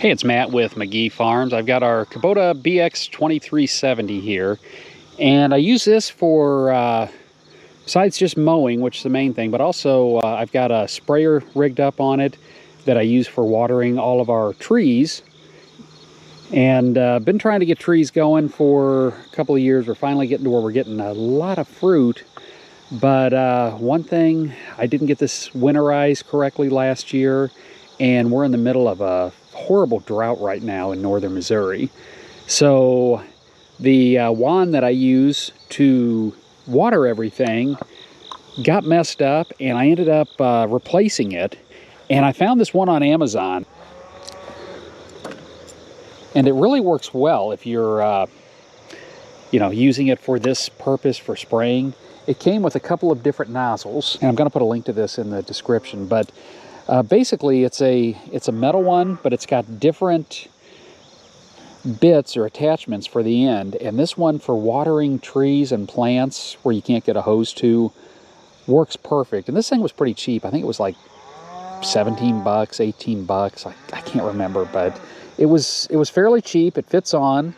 Hey, it's Matt with Magee Farms. I've got our Kubota BX2370 here, and I use this for, besides just mowing, which is the main thing, but also I've got a sprayer rigged up on it that I use for watering all of our trees. And been trying to get trees going for a couple of years. We're finally getting to where we're getting a lot of fruit. But one thing, I didn't get this winterized correctly last year, and we're in the middle of a horrible drought right now in northern Missouri. So the wand that I use to water everything got messed up, and I ended up replacing it. And I found this one on Amazon, and it really works well if you're using it for this purpose, for spraying. It came with a couple of different nozzles, and I'm going to put a link to this in the description, but basically it's a metal one, but it's got different bits or attachments for the end. And this one for watering trees and plants where you can't get a hose to works perfect. And this thing was pretty cheap. I think it was like 17 bucks, 18 bucks. I can't remember, but it was fairly cheap. It fits on,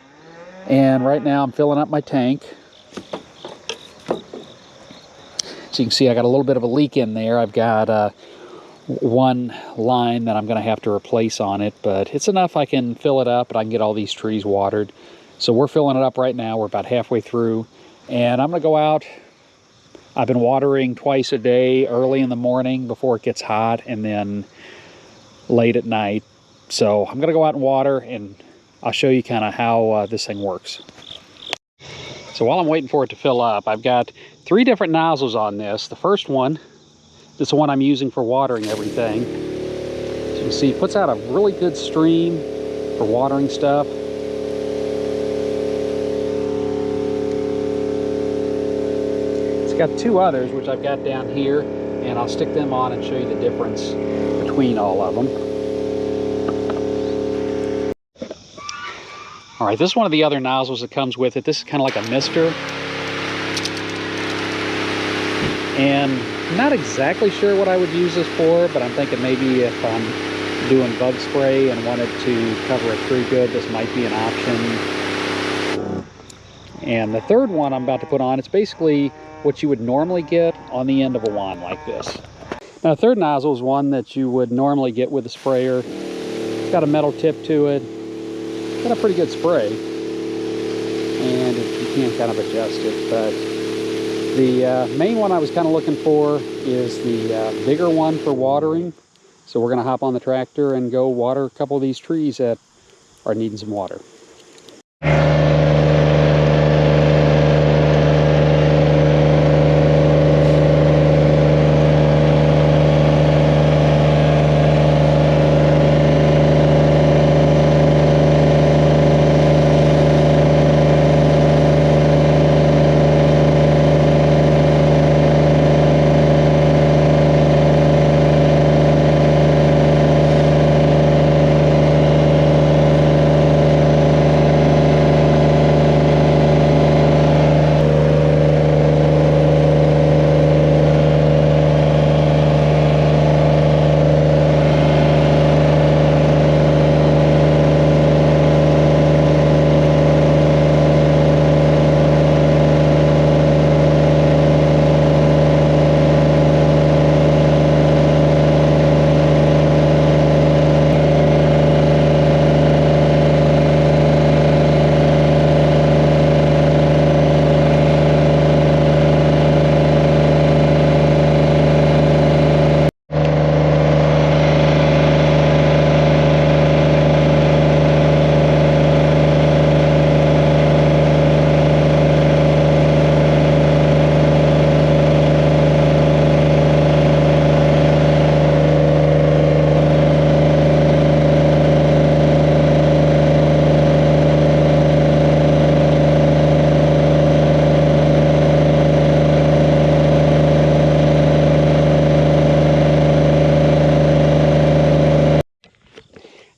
and right now I'm filling up my tank. So you can see I got a little bit of a leak in there. I've got one line that I'm going to have to replace on it, but it's enough I can fill it up and I can get all these trees watered. So we're filling it up right now. We're about halfway through, and I'm going to go out. I've been watering twice a day, early in the morning before it gets hot, and then late at night. So I'm going to go out and water, and I'll show you kind of how this thing works. So while I'm waiting for it to fill up, I've got 3 different nozzles on this. The first one, this is the one I'm using for watering everything. So you can see it puts out a really good stream for watering stuff. It's got 2 others, which I've got down here, and I'll stick them on and show you the difference between all of them. All right, this is one of the other nozzles that comes with it. This is kind of like a mister. And I'm not exactly sure what I would use this for, but I'm thinking maybe if I'm doing bug spray and wanted to cover a tree good, this might be an option. And the third one I'm about to put on, it's basically what you would normally get on the end of a wand like this. Now, the third nozzle is one that you would normally get with a sprayer. It's got a metal tip to it. It's got a pretty good spray, and you can kind of adjust it, but the main one I was kind of looking for is the bigger one for watering. So we're going to hop on the tractor and go water a couple of these trees that are needing some water.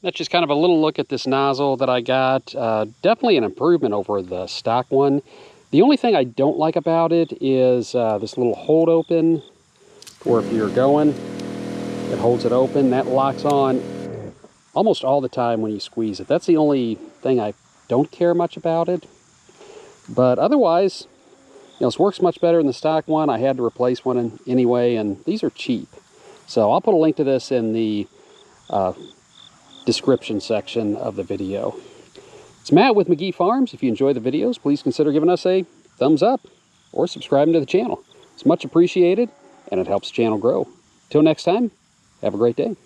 That's just kind of a little look at this nozzle that I got. Definitely an improvement over the stock one. The only thing I don't like about it is this little hold open, where if you're going, it holds it open. That locks on almost all the time when you squeeze it. That's the only thing I don't care much about it. But otherwise, you know, this works much better than the stock one. I had to replace one anyway, and these are cheap. So I'll put a link to this in the description section of the video. It's Matt with Magee Farms. If you enjoy the videos, please consider giving us a thumbs up or subscribing to the channel. It's much appreciated, and it helps the channel grow. Till next time, have a great day.